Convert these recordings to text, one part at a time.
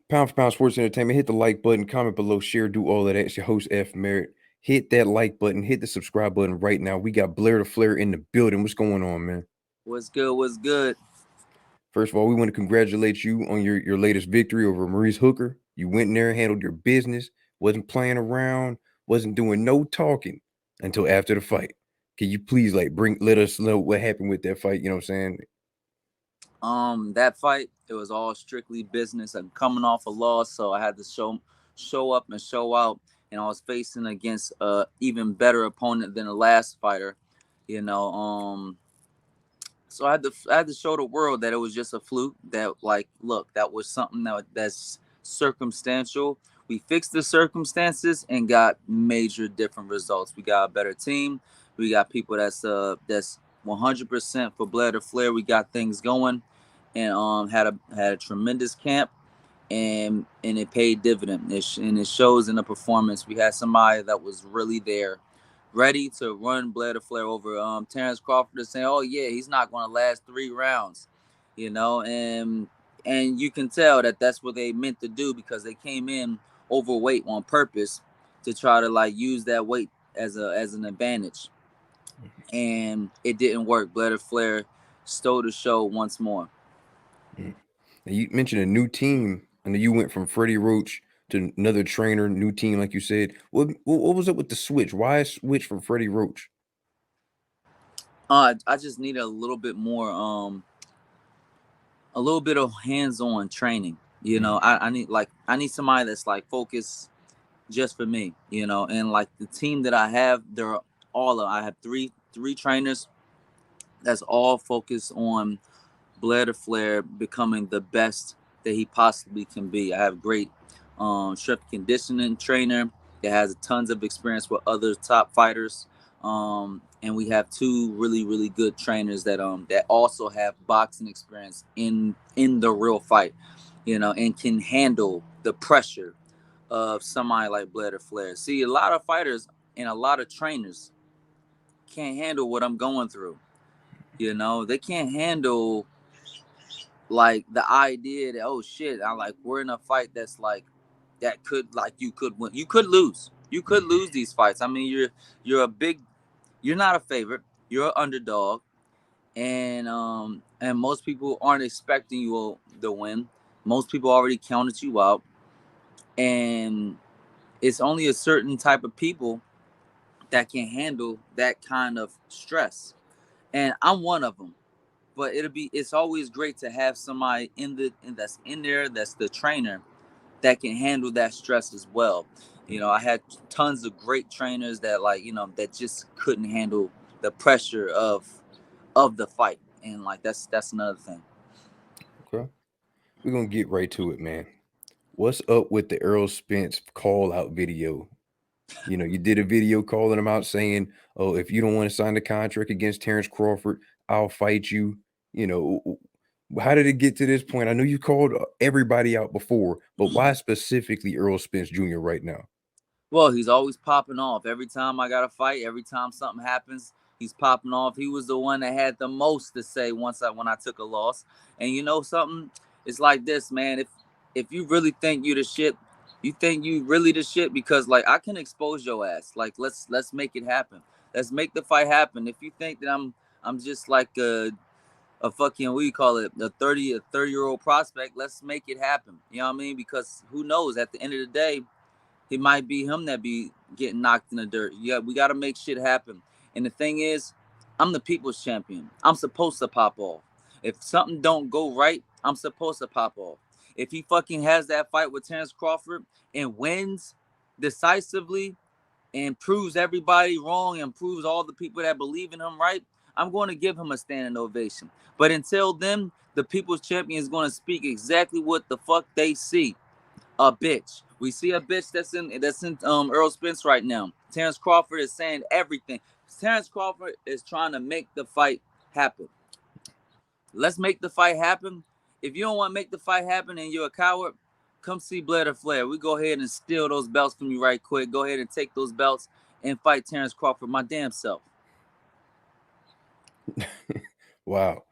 Pound for pound sports entertainment. Hit the like button, comment below, share, do all of that. It's your host F Merritt. Hit that like button, hit the subscribe button right now. We got Blair the Flair in the building. What's going on, man? What's good? What's good? First of all, we want to congratulate you on your latest victory over Maurice Hooker. You went in there, handled your business, wasn't playing around, wasn't doing no talking until after the fight. Can you please let us know what happened with that fight? You know what I'm saying? That fight, it was all strictly business. I'm coming off a loss, so I had to show up and show out. And I was facing against a even better opponent than the last fighter, you know. So I had to show the world that it was just a fluke. That like, look, that was something that's circumstantial. We fixed the circumstances and got major different results. We got a better team. We got people that's 100% for Blair to Flair. We got things going, and had a tremendous camp, and it paid dividend. And it shows in the performance. We had somebody that was really there, ready to run Blair to Flair over. Terence Crawford is saying, "Oh yeah, he's not going to last 3 rounds," and you can tell that that's what they meant to do because they came in overweight on purpose to try to like use that weight as an advantage, and it didn't work. Blair to Flair stole the show once more. Mm. Now, you mentioned a new team. I know you went from Freddie Roach to another trainer, new team, like you said. What was up with the switch? Why switch from Freddie Roach? I just need a little bit of hands-on training. Mm, I need somebody that's like focused just for me, and like the team that I have, I have three trainers that's all focused on Blair to Flair becoming the best that he possibly can be. I have great strength conditioning trainer that has tons of experience with other top fighters. And we have two really good trainers that also have boxing experience in the real fight, and can handle the pressure of somebody like Blair to Flair. See, a lot of fighters and a lot of trainers can't handle what I'm going through. They can't handle like the idea that, oh shit, I like we're in a fight that's like that could like you could win, you could lose these fights. I mean, you're not a favorite, you're an underdog, and most people aren't expecting you to win. Most people already counted you out, and it's only a certain type of people that can handle that kind of stress, and I'm one of them. But it's always great to have somebody that's in there, that's the trainer, that can handle that stress as well. I had tons of great trainers that that just couldn't handle the pressure of the fight, and like that's another thing. okay, we're gonna get right to it, man. What's up with the Errol Spence call out video? You did a video calling him out saying, "Oh, if you don't want to sign the contract against Terence Crawford, I'll fight you." You know, how did it get to this point? I know you called everybody out before, but why specifically Errol Spence Jr. right now? Well, he's always popping off. Every time I got a fight, every time something happens, he's popping off. He was the one that had the most to say when I took a loss. And you know something? It's like this, man. If you really think you the shit, you think you really the shit because like I can expose your ass. Like let's make it happen. Let's make the fight happen. If you think that I'm just like a fucking what do you call it, a 30-year-old prospect, let's make it happen. You know what I mean? Because who knows? At the end of the day, it might be him that be getting knocked in the dirt. Yeah, we got to make shit happen. And the thing is, I'm the people's champion. I'm supposed to pop off. If something don't go right, I'm supposed to pop off. If he fucking has that fight with Terence Crawford and wins decisively and proves everybody wrong and proves all the people that believe in him right, I'm going to give him a standing ovation. But until then, the people's champion is going to speak exactly what the fuck they see. A bitch. We see a bitch that's in Errol Spence right now. Terence Crawford is saying everything. Terence Crawford is trying to make the fight happen. Let's make the fight happen. If you don't want to make the fight happen and you're a coward, come see Blair to Flair. We go ahead and steal those belts from you right quick. Go ahead and take those belts and fight Terence Crawford my damn self. Wow.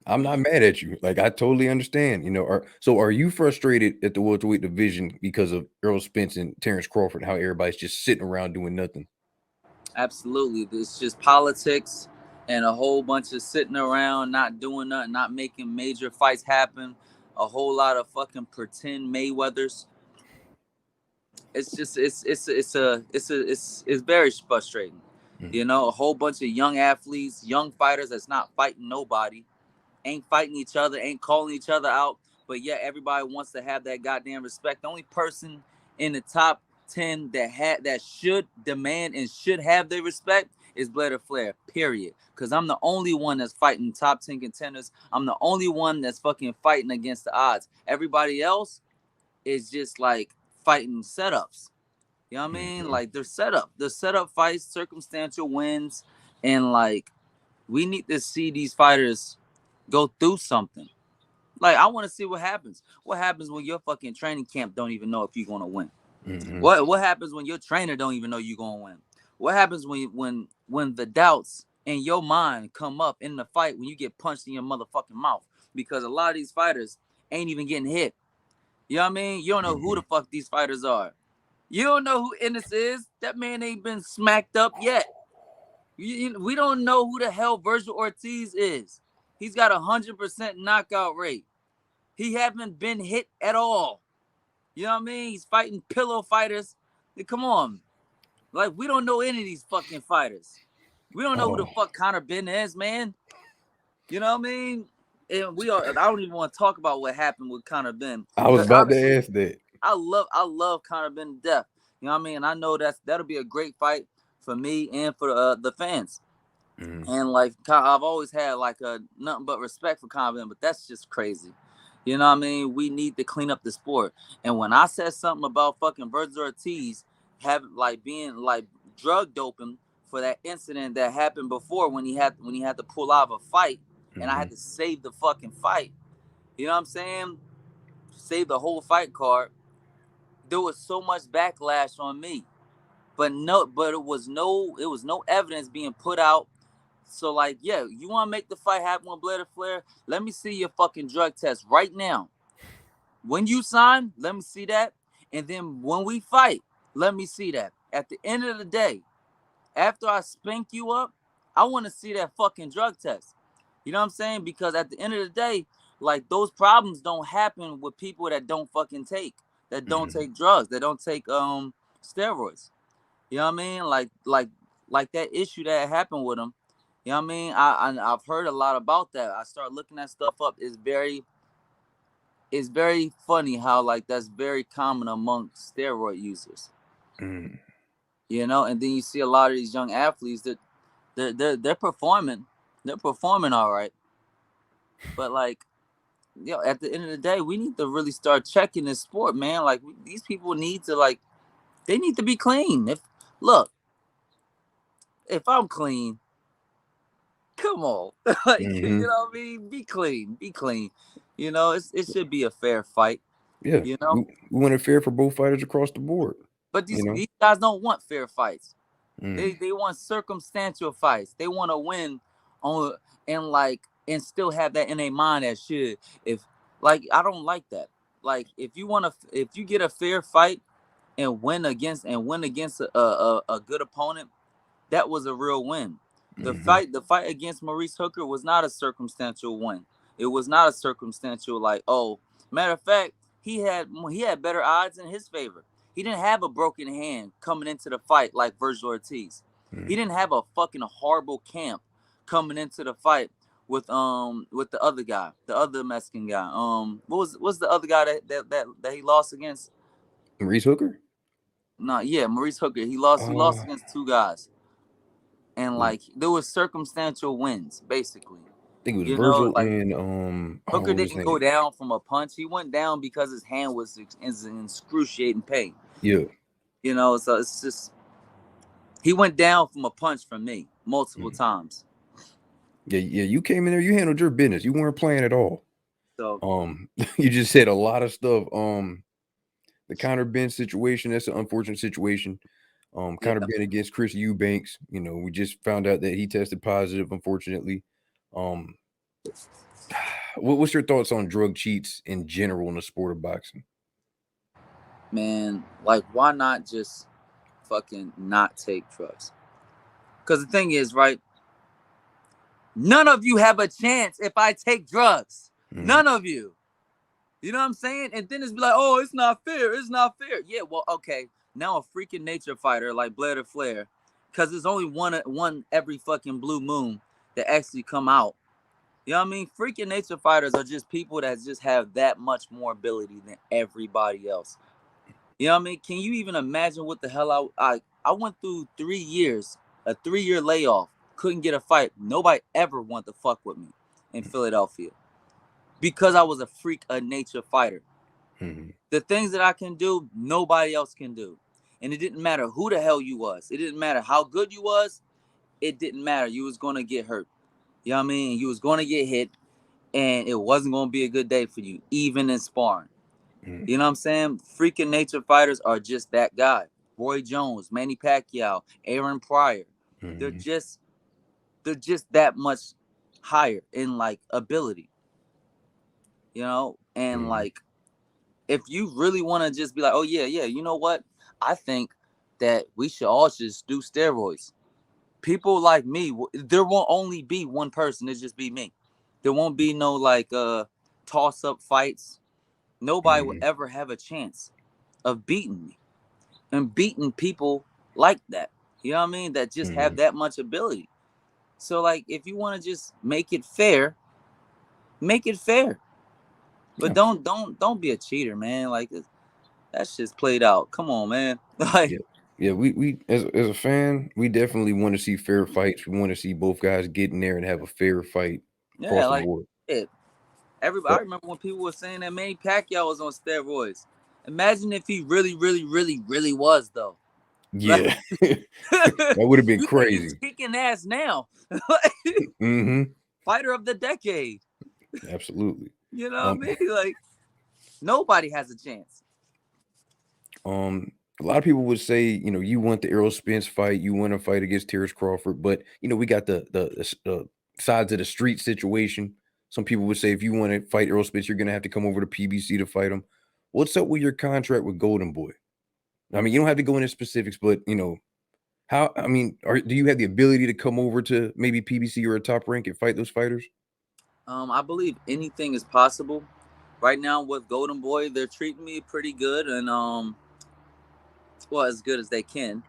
I'm not mad at you. Like, I totally understand. Are you frustrated at the welterweight division because of Errol Spence and Terence Crawford? How everybody's just sitting around doing nothing? Absolutely. It's just politics and a whole bunch of sitting around, not doing nothing, not making major fights happen. A whole lot of fucking pretend Mayweathers. It's just it's very frustrating. Mm. You know, a whole bunch of young athletes, young fighters that's not fighting nobody, ain't fighting each other, ain't calling each other out, but yet everybody wants to have that goddamn respect. The only person in the top 10 that should demand and should have their respect is Blair Flair, period. Because I'm the only one that's fighting top 10 contenders. I'm the only one that's fucking fighting against the odds. Everybody else is just like fighting setups. You know what I mean? Like they're setup fights, circumstantial wins, and like we need to see these fighters go through something. Like I want to see what happens. What happens when your fucking training camp don't even know if you're gonna win? Mm-hmm. What happens when your trainer don't even know you're gonna win? What happens when the doubts in your mind come up in the fight when you get punched in your motherfucking mouth? Because a lot of these fighters ain't even getting hit. You know what I mean? You don't know who the fuck these fighters are. You don't know who Ennis is. That man ain't been smacked up yet. We don't know who the hell Vergil Ortiz is. He's got 100% knockout rate. He haven't been hit at all. You know what I mean? He's fighting pillow fighters. Come on. Like, we don't know any of these fucking fighters. We don't know who the fuck Conor Benn is, man. You know what I mean? And I don't even want to talk about what happened with Conor Benn. I was about to ask that. I love Conor Benn to death. You know what I mean? And I know that'll be a great fight for me and for the fans. Mm-hmm. And like I've always had like a nothing but respect for Conor Benn, but that's just crazy. You know what I mean? We need to clean up the sport. And when I said something about fucking Vergil Ortiz being like drug doping for that incident that happened before when he had to pull out of a fight, and I had to save the fucking fight. You know what I'm saying? Save the whole fight card. There was so much backlash on me, but it was no evidence being put out. So like, yeah, you want to make the fight happen with Blair Flair? Let me see your fucking drug test right now. When you sign, let me see that, and then when we fight, let me see that. At the end of the day, after I spank you up, I want to see that fucking drug test. You know what I'm saying? Because at the end of the day, like those problems don't happen with people that don't fucking take drugs, that don't take steroids. You know what I mean? Like that issue that happened with him. You know what I mean? I've heard a lot about that. I started looking that stuff up. It's very funny how like that's very common among steroid users. Mm. You know, and then you see a lot of these young athletes that they're performing all right, but like, at the end of the day, we need to really start checking this sport, man. Like these people need to they need to be clean. If I'm clean, come on, like you know what I mean? Be clean. You know, it should be a fair fight. Yeah, You know, we want it fair for both fighters across the board. but these guys don't want fair fights. Mm. They want circumstantial fights. They want to win on and still have that in their mind that shit. If I don't like that. Like if you get a fair fight and win against a good opponent, that was a real win. The fight against Maurice Hooker was not a circumstantial win. It was not a circumstantial matter of fact, he had better odds in his favor. He didn't have a broken hand coming into the fight like Vergil Ortiz. He didn't have a fucking horrible camp coming into the fight with the other guy, the other Mexican guy. What's the other guy that he lost against? Maurice Hooker? No, yeah, Maurice Hooker. He lost against two guys. And there was circumstantial wins, basically. I think it was Vergil and Hooker didn't go down from a punch. He went down because his hand was in excruciating pain. Yeah. You know, so it's just he went down from a punch from me multiple times. Yeah, you came in there, you handled your business. You weren't playing at all. So you just said a lot of stuff. The Conor Benn situation, that's an unfortunate situation. Conor Benn against Chris Eubanks. You know, we just found out that he tested positive, unfortunately. What's your thoughts on drug cheats in general in the sport of boxing? Man, like, why not just fucking not take drugs? Because the thing is, right? None of you have a chance if I take drugs. None of you. You know what I'm saying? And then it's be like, oh, it's not fair. It's not fair. Yeah, well, okay. Now a freaking nature fighter like Blair Flair, because there's only one every fucking blue moon that actually come out. You know what I mean? Freaking nature fighters are just people that just have that much more ability than everybody else. You know what I mean? Can you even imagine what the hell I went through 3 years, a 3-year layoff, couldn't get a fight. Nobody ever wanted to fuck with me in Philadelphia because I was a freak of nature fighter. The things that I can do, nobody else can do. And it didn't matter who the hell you was. It didn't matter how good you was. It didn't matter. You was going to get hurt. You know what I mean? You was going to get hit, and it wasn't going to be a good day for you, even in sparring. You know what I'm saying? Freaking nature fighters are just that guy. Roy Jones, Manny Pacquiao, Aaron Pryor. They're just that much higher in like ability. You know? And like, if you really want to just be like, oh yeah, you know what? I think that we should all just do steroids. People like me, there won't only be one person. It's just be me. There won't be no like toss-up fights. Nobody will ever have a chance of beating me and beating people like that. You know what I mean? That just have that much ability. So like, if you want to just make it fair, make it fair. But don't be a cheater, man. Like, that shit's played out. Come on, man. Like, yeah. We as a fan, we definitely want to see fair fights. We want to see both guys get in there and have a fair fight across the like board. everybody. I remember when people were saying that Manny Pacquiao was on steroids. Imagine if he really was though. Yeah, that would have been crazy. He's kicking ass now. Fighter of the decade. Absolutely. You know what I mean? Like, nobody has a chance. A lot of people would say, you know, you want the Errol Spence fight, you want to fight against Terence Crawford, but you know, we got the sides of the street situation. Some people would say if you want to fight Errol Spence, you're gonna have to come over to PBC to fight him. What's up with your contract with Golden Boy? I mean, you don't have to go into specifics, but you know, how? I mean, do you have the ability to come over to maybe PBC or a Top Rank and fight those fighters? I believe anything is possible. Right now with Golden Boy, they're treating me pretty good, and well, as good as they can.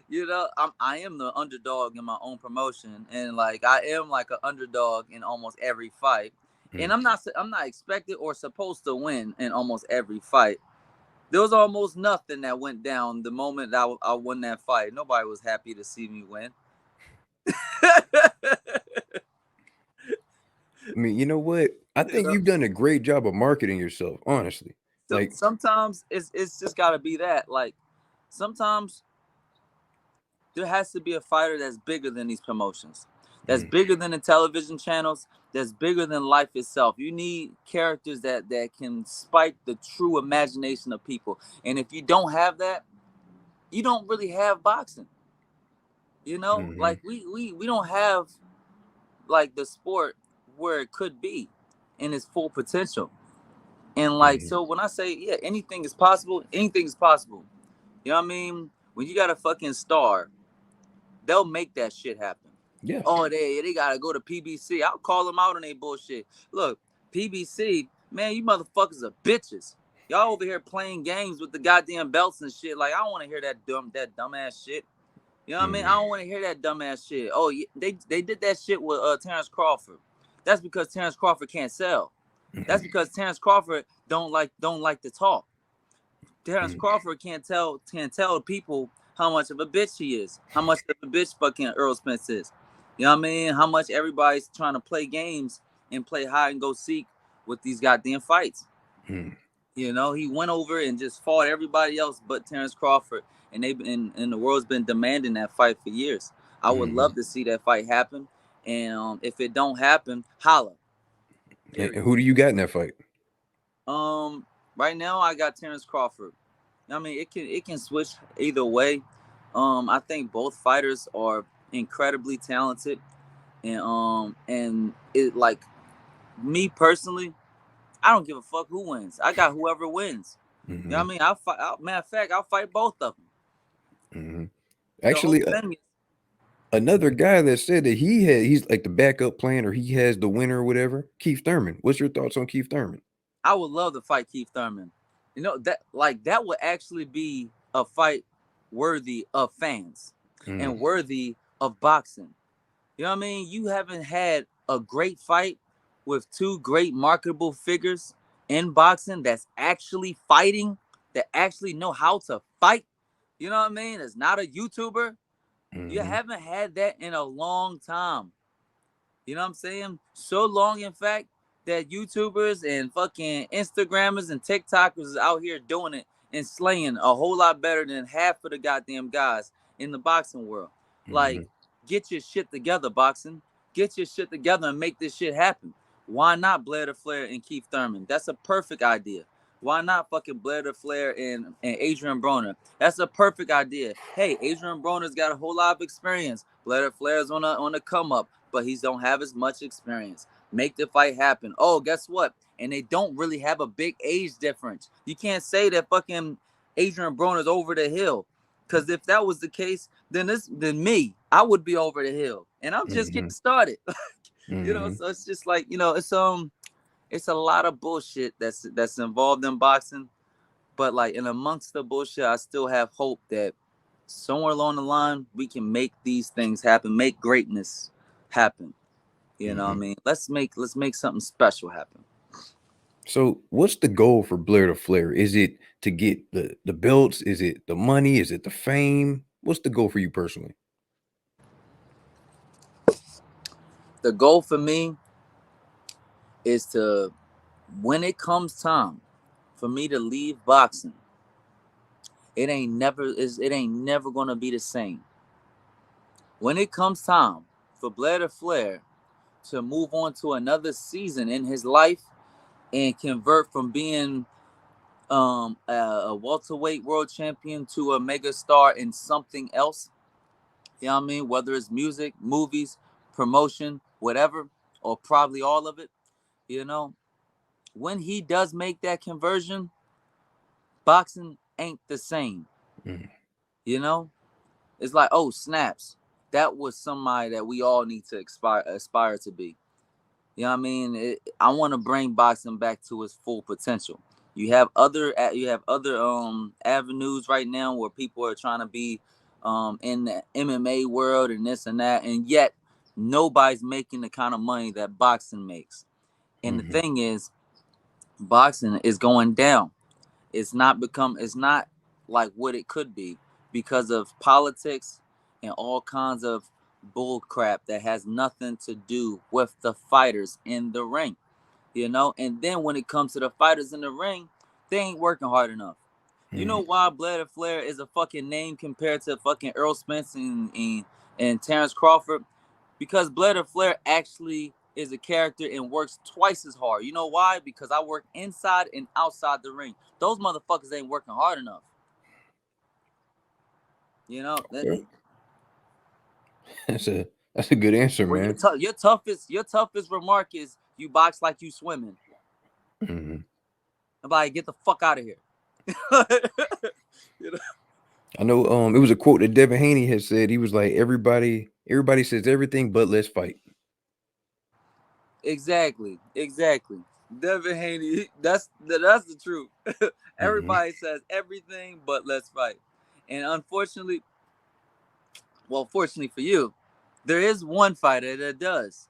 You know, I am the underdog in my own promotion, and like I am like an underdog in almost every fight. And I'm not expected or supposed to win in almost every fight. There was almost nothing that went down the moment that I won that fight. Nobody was happy to see me win. I mean, you know what? I think you've done a great job of marketing yourself, honestly. So, like sometimes it's just got to be that. Like, sometimes there has to be a fighter that's bigger than these promotions, that's bigger than the television channels, that's bigger than life itself. You need characters that can spike the true imagination of people. And if you don't have that, you don't really have boxing. You know, like we don't have like the sport where it could be in its full potential. And like, so when I say, yeah, anything is possible, anything is possible. You know what I mean? When you got a fucking star, they'll make that shit happen. Yeah. Oh, they gotta go to PBC. I'll call them out on their bullshit. Look, PBC, man, you motherfuckers are bitches. Y'all over here playing games with the goddamn belts and shit. Like, I don't want to hear that dumbass shit. You know what I mean? I don't want to hear that dumbass shit. Oh, they did that shit with Terence Crawford. That's because Terence Crawford can't sell. That's because Terence Crawford don't like to talk. Terence Crawford can't tell people how much of a bitch he is, how much of a bitch fucking Errol Spence is. You know what I mean? How much everybody's trying to play games and play hide and go seek with these goddamn fights. You know, he went over and just fought everybody else but Terence Crawford, and the world's been demanding that fight for years. I would love to see that fight happen, and if it don't happen, holla. And who do you got in that fight? Right now I got Terence Crawford. I mean, it can switch either way. I think both fighters are incredibly talented. and it like me personally, I don't give a fuck who wins. I got whoever wins. You know what I mean? I'll fight. Matter of fact, I'll fight both of them. The whole Actually, thing is, another guy that said that he's like the backup plan or he has the winner or whatever. Keith Thurman. What's your thoughts on Keith Thurman? I would love to fight Keith Thurman. You know that would actually be a fight worthy of fans and worthy of boxing. You know what I mean? You haven't had a great fight with two great marketable figures in boxing that's actually fighting, that actually know how to fight. You know what I mean? It's not a YouTuber. You haven't had that in a long time. You know what I'm saying? So long, in fact, that YouTubers and fucking Instagrammers and TikTokers is out here doing it and slaying a whole lot better than half of the goddamn guys in the boxing world. Like, get your shit together, boxing. Get your shit together and make this shit happen. Why not Blair Flair and Keith Thurman? That's a perfect idea. Why not fucking Blair Flair and Adrien Broner? That's a perfect idea. Hey, Adrien Broner's got a whole lot of experience. Blair Flair's on a come up, but he don't have as much experience. Make the fight happen. Oh, guess what? And they don't really have a big age difference. You can't say that fucking Adrien Broner's over the hill. Because if that was the case, then me, I would be over the hill. And I'm just getting started. You know, so it's just like, you know, it's a lot of bullshit that's involved in boxing. But like in amongst the bullshit, I still have hope that somewhere along the line we can make these things happen, make greatness happen. You know what I mean? Let's make something special happen. So what's the goal for Blair Flair? Is it to get the belts? Is it the money? Is it the fame? What's the goal for you personally? The goal for me is to, when it comes time for me to leave boxing, it ain't never gonna be the same. When it comes time for Blair Flair to move on to another season in his life and convert from being a welterweight world champion to a mega star in something else, you know what I mean? Whether it's music, movies, promotion, whatever, or probably all of it, you know, when he does make that conversion, boxing ain't the same. You know, it's like, oh, snaps. That was somebody that we all need to aspire to be. You know what I mean? I want to bring boxing back to its full potential. You have other avenues right now where people are trying to be in the MMA world and this and that, and yet nobody's making the kind of money that boxing makes. And the thing is, boxing is going down. It's not like what it could be because of politics and all kinds of bull crap that has nothing to do with the fighters in the ring, you know. And then when it comes to the fighters in the ring, they ain't working hard enough. You know why Blair Flair is a fucking name compared to fucking Errol Spence and Terence Crawford? Because Blair Flair actually is a character and works twice as hard. You know why? Because I work inside and outside the ring. Those motherfuckers ain't working hard enough. You know, Okay. That's a good answer, well, man. your toughest remark is you box like you swimming. I'm like, get the fuck out of here. You know? I know it was a quote that Devin Haney had said. He was like, everybody says everything but let's fight. Exactly. Devin Haney, that's the truth. Everybody says everything but let's fight. And unfortunately, well, fortunately for you, there is one fighter that does.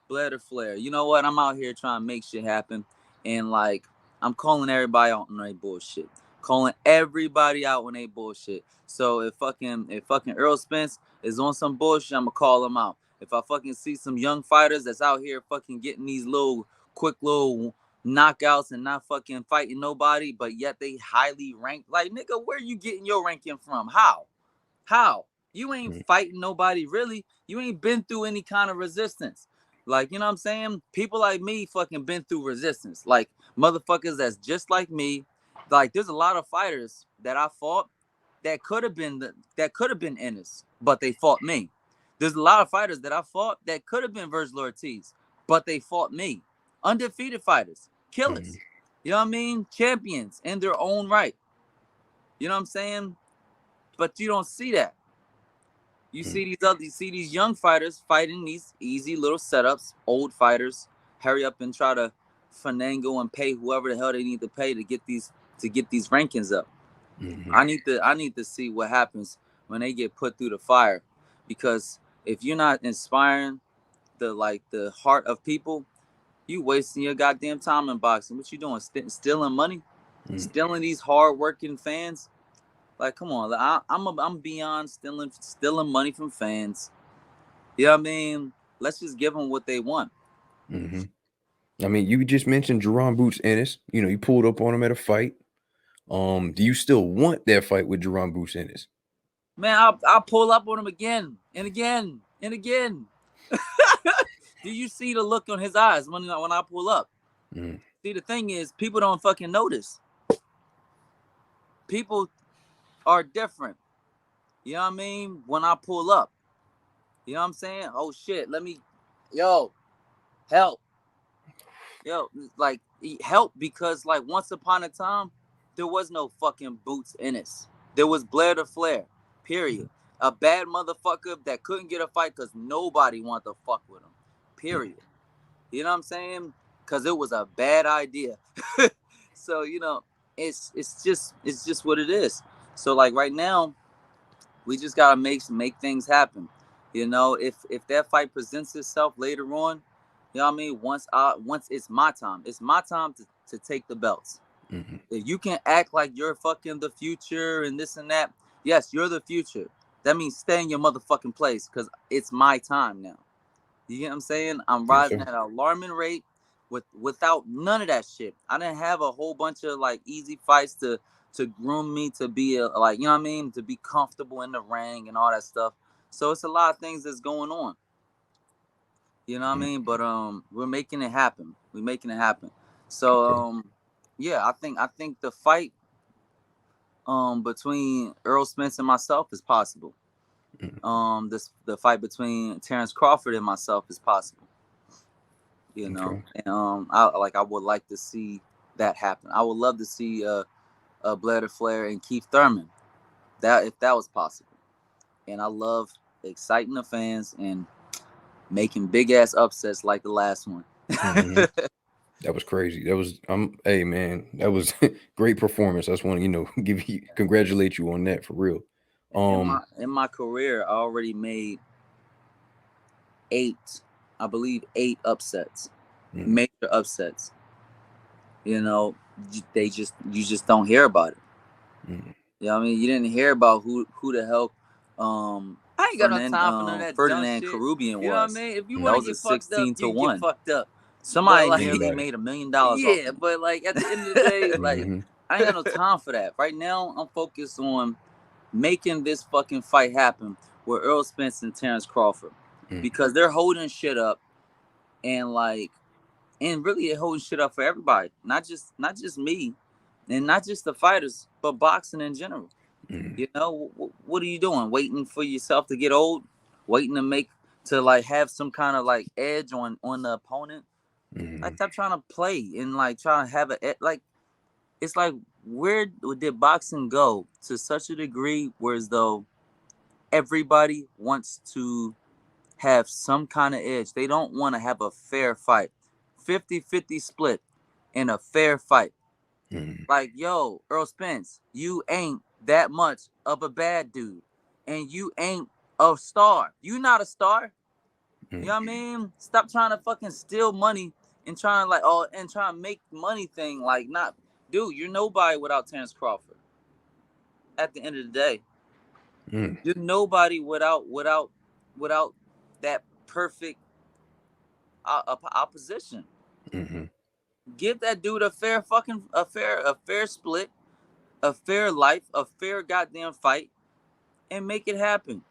Blair Flair. You know what? I'm out here trying to make shit happen. And like, I'm calling everybody out on their bullshit. Calling everybody out on their bullshit. So if fucking Errol Spence is on some bullshit, I'm gonna call him out. If I fucking see some young fighters that's out here fucking getting these little quick little knockouts and not fucking fighting nobody, but yet they highly ranked, like, nigga, where you getting your ranking from? How? You ain't fighting nobody, really. You ain't been through any kind of resistance. Like, you know what I'm saying? People like me fucking been through resistance. Like, motherfuckers that's just like me. Like, there's a lot of fighters that I fought that could have been Ennis, but they fought me. There's a lot of fighters that I fought that could have been Vergil Ortiz, but they fought me. Undefeated fighters, killers. You know what I mean? Champions in their own right. You know what I'm saying? But you don't see that. You see these young fighters fighting these easy little setups, old fighters, hurry up and try to finagle and pay whoever the hell they need to pay to get these rankings up. I need to see what happens when they get put through the fire, because if you're not inspiring the heart of people, you wasting your goddamn time in boxing. What you doing? Stealing money? Stealing these hard-working fans? Like, come on. I'm beyond stealing money from fans. You know what I mean? Let's just give them what they want. I mean, you just mentioned Jaron Boots Ennis. You know, you pulled up on him at a fight. Do you still want that fight with Jaron Boots Ennis? Man, I'll pull up on him again and again and again. Do you see the look on his eyes when I pull up? See, the thing is, people don't fucking notice. People are different. You know what I mean? When I pull up. You know what I'm saying? Oh, shit. Help. Like, help, because, like, once upon a time, there was no fucking Boots Ennis. There was Blair the Flair, period. A bad motherfucker that couldn't get a fight because nobody wanted to fuck with him, period. You know what I'm saying? Because it was a bad idea. So, you know, it's just what it is. So, like, right now, we just gotta make things happen. You know, if that fight presents itself later on, you know what I mean? Once it's my time to take the belts. If you can act like you're fucking the future and this and that, yes, you're the future. That means stay in your motherfucking place, because it's my time now. You get what I'm saying? I'm rising at an alarming rate without none of that shit. I didn't have a whole bunch of like easy fights to groom me to be like, you know what I mean, to be comfortable in the ring and all that stuff. So it's a lot of things that's going on. You know what I mean? But we're making it happen. We're making it happen. So yeah, I think the fight between Errol Spence and myself is possible. The fight between Terence Crawford and myself is possible. You know, and I would like to see that happen. I would love to see Blair the Flair and Keith Thurman, if that was possible. And I love exciting the fans and making big ass upsets like the last one. That was crazy. That was hey man, that was great performance. I just want to congratulate you on that, for real. In my career, I already made 8 upsets, major upsets. You know, you just don't hear about it. You know what I mean? You didn't hear about who the hell I ain't got no time for none of that Ferdinand dumb shit. Karubian was. You know what I mean? If you want to get fucked up, you get fucked up. Somebody nearly made $1 million off me. But like at the end of the day, like I ain't got no time for that. Right now, I'm focused on making this fucking fight happen with Errol Spence and Terence Crawford, because they're holding shit up, and really they're holding shit up for everybody, not just me, and not just the fighters, but boxing in general. You know, what are you doing? Waiting for yourself to get old? Waiting to have some kind of like edge on the opponent? Like, stop trying to play and like trying to have it's like, where did boxing go to such a degree where as though everybody wants to have some kind of edge? They don't want to have a fair fight. 50-50 split in a fair fight. Like, yo, Errol Spence, you ain't that much of a bad dude, and you ain't a star. You not a star. You know what I mean? Stop trying to fucking steal money and trying to make money thing. Like, not, dude, you're nobody without Terence Crawford. At the end of the day, you're nobody without that perfect opposition. Give that dude a fair split, a fair life, a fair goddamn fight, and make it happen.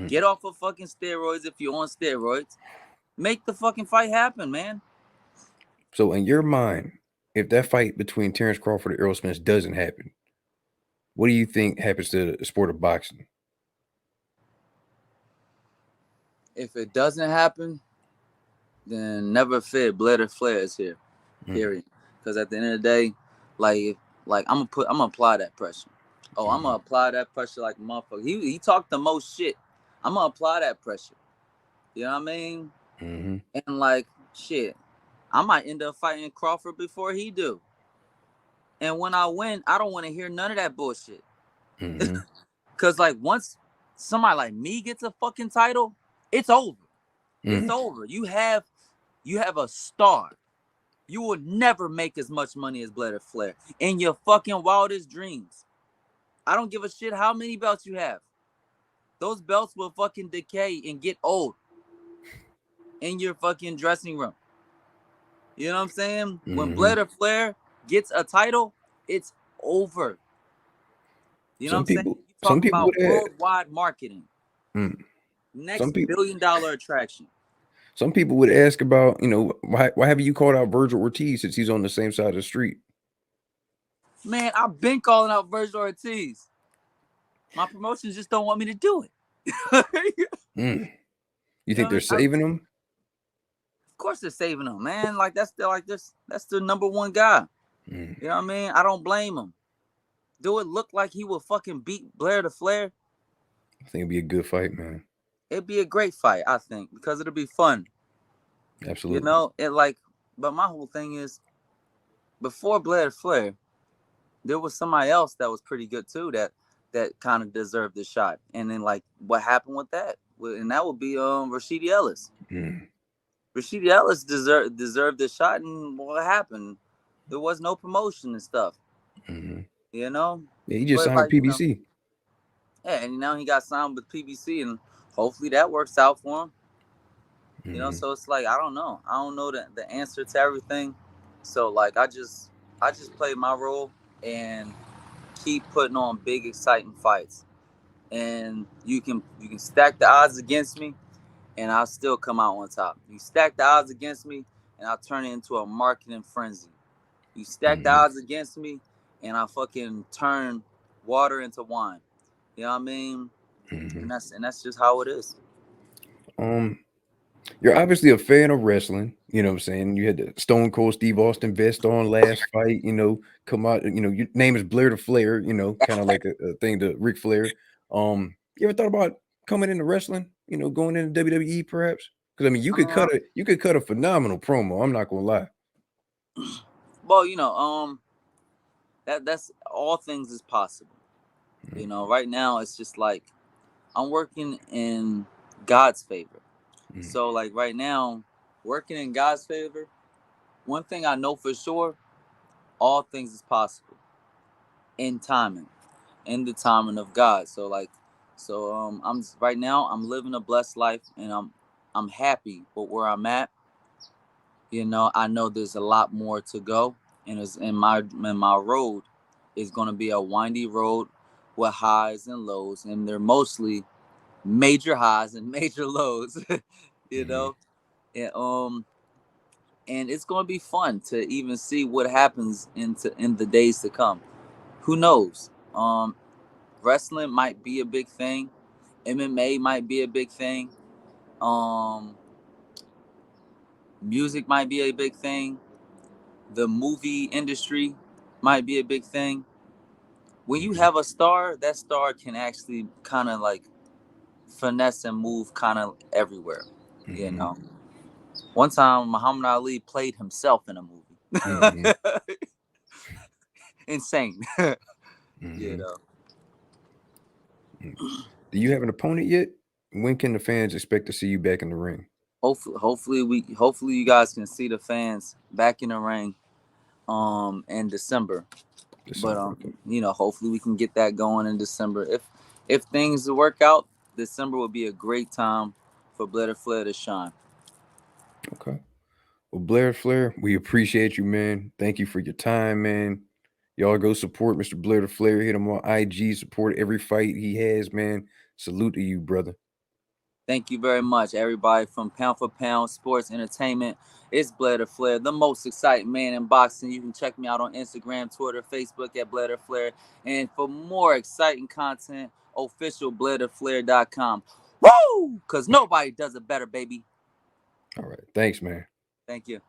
Get off of fucking steroids if you're on steroids. Make the fucking fight happen, man. So in your mind, if that fight between Terence Crawford and Errol Spence doesn't happen, what do you think happens to the sport of boxing? If it doesn't happen, then never fear. Blair Flair is here. Period. Because at the end of the day, like I'm gonna apply that pressure. Oh, I'm gonna apply that pressure like a motherfucker. He talked the most shit. I'm gonna apply that pressure. You know what I mean? Mm-hmm. And like shit, I might end up fighting Crawford before he do. And when I win, I don't want to hear none of that bullshit. Mm-hmm. Cause like once somebody like me gets a fucking title, it's over. It's over. You have a star. You will never make as much money as Blair Flair in your fucking wildest dreams. I don't give a shit how many belts you have. Those belts will fucking decay and get old in your fucking dressing room. You know what I'm saying? When Blair Flair gets a title, it's over. You know what I'm saying? You talk about worldwide marketing. Next $1 billion attraction. Some people would ask about, why haven't you called out Vergil Ortiz since he's on the same side of the street? Man, I've been calling out Vergil Ortiz. My promotions just don't want me to do it. You think they're saving him? Of course they're saving him, man. Like that's the number one guy. You know what I mean? I don't blame him. Do it look like he will fucking beat Blair the Flair? I think it'd be a good fight, man. It'd be a great fight, I think, because it'll be fun. Absolutely. But my whole thing is, before Blair the Flair, there was somebody else that was pretty good too that kind of deserved the shot. And then like what happened with that? And that would be Rashidi Ellis. Rashidi Ellis deserved the shot, and what happened? There was no promotion and stuff. You know? Yeah, he just signed with PBC. And now he got signed with PBC, and hopefully that works out for him. You know, so it's like I don't know the answer to everything. So like I just play my role and keep putting on big exciting fights. And you can stack the odds against me, and I'll still come out on top. You stack the odds against me, and I'll turn it into a marketing frenzy. You stack the odds against me, and I fucking turn water into wine. You know what I mean? And that's just how it is. You're obviously a fan of wrestling. You know what I'm saying? You had the Stone Cold Steve Austin vest on last fight. Come out. Your name is Blair the Flair. Kind of like a thing to Ric Flair. You ever thought about coming into wrestling? Going into WWE perhaps? Because I mean, you could cut a phenomenal promo. I'm not gonna lie. Well, that's all things is possible. Right now it's just like I'm working in God's favor. So like right now, working in God's favor, one thing I know for sure, all things is possible in timing, in the timing of God. So I'm right now I'm living a blessed life, and I'm happy with where I'm at. I know there's a lot more to go, and my road is going to be a windy road with highs and lows, and they're mostly major highs and major lows. And it's going to be fun to even see what happens in the days to come. Who knows? Wrestling might be a big thing. MMA might be a big thing. Music might be a big thing. The movie industry might be a big thing. When you have a star, that star can actually kind of like finesse and move kind of everywhere. One time Muhammad Ali played himself in a movie. Insane. Do you have an opponent yet? When can the fans expect to see you back in the ring? Hopefully you guys can see the fans back in the ring in December. But hopefully we can get that going in December. If things work out, December will be a great time for Blair Flair to shine. Okay. Well, Blair Flair, we appreciate you, man. Thank you for your time, man. Y'all go support Mr. Blair Flair. Hit him on IG. Support every fight he has, man. Salute to you, brother. Thank you very much, everybody from Pound for Pound Sports Entertainment. It's Blair Flair, the most exciting man in boxing. You can check me out on Instagram, Twitter, Facebook at Blair Flair. And for more exciting content, official BlairFlair.com. Woo! Because nobody does it better, baby. All right. Thanks, man. Thank you.